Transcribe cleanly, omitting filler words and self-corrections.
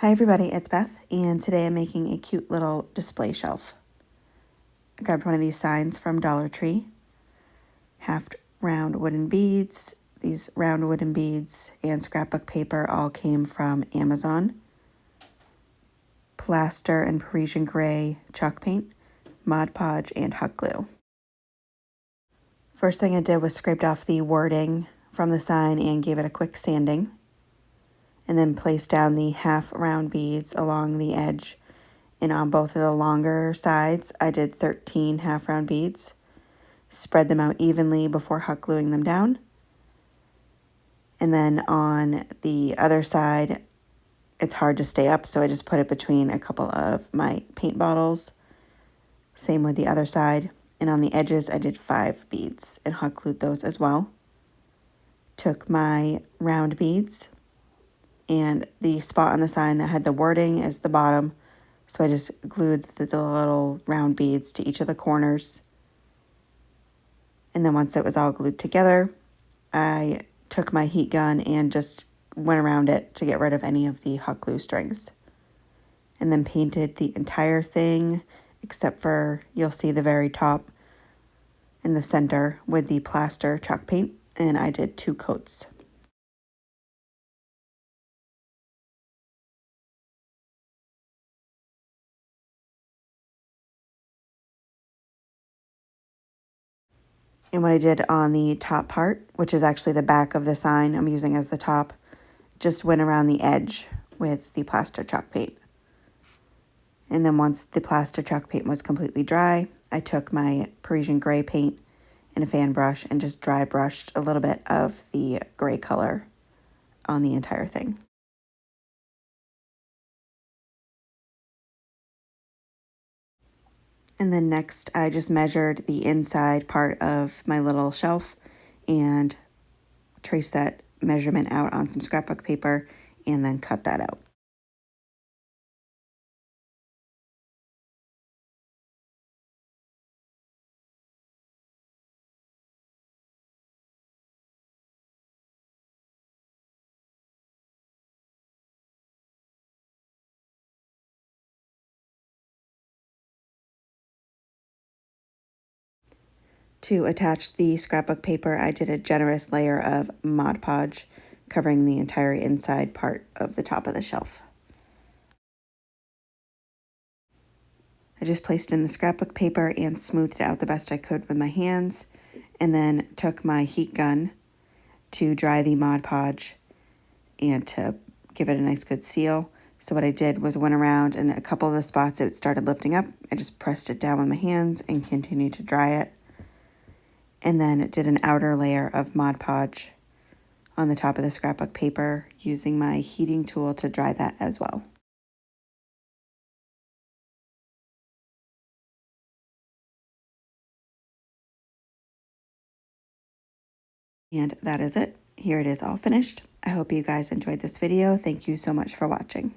Hi everybody, it's Beth, and today I'm making a cute little display shelf. I grabbed one of these signs from Dollar Tree, half round wooden beads. These round wooden beads and scrapbook paper all came from Amazon. Plaster and Parisian gray chalk paint, Mod Podge, and hot glue. First thing I did was scraped off the wording from the sign and gave it a quick sanding, and then placed down the half round beads along the edge. And on both of the longer sides, I did 13 half round beads. Spread them out evenly before hot gluing them down. And then on the other side, it's hard to stay up, so I just put it between a couple of my paint bottles. Same with the other side. And on the edges, I did 5 beads and hot glued those as well. Took my round beads, and the spot on the sign that had the wording is the bottom. So I just glued the little round beads to each of the corners. And then once it was all glued together, I took my heat gun and just went around it to get rid of any of the hot glue strings. And then painted the entire thing, except for, you'll see the very top in the center with the plaster chalk paint. And I did 2 coats. And what I did on the top part, which is actually the back of the sign I'm using as the top, just went around the edge with the plaster chalk paint. And then once the plaster chalk paint was completely dry, I took my Parisian gray paint and a fan brush and just dry brushed a little bit of the gray color on the entire thing. And then next, I just measured the inside part of my little shelf and traced that measurement out on some scrapbook paper and then cut that out. To attach the scrapbook paper, I did a generous layer of Mod Podge, covering the entire inside part of the top of the shelf. I just placed in the scrapbook paper and smoothed it out the best I could with my hands, and then took my heat gun to dry the Mod Podge and to give it a nice good seal. So what I did was went around, and a couple of the spots it started lifting up, I just pressed it down with my hands and continued to dry it. And then did an outer layer of Mod Podge on the top of the scrapbook paper, using my heating tool to dry that as well. And that is it. Here it is all finished. I hope you guys enjoyed this video. Thank you so much for watching.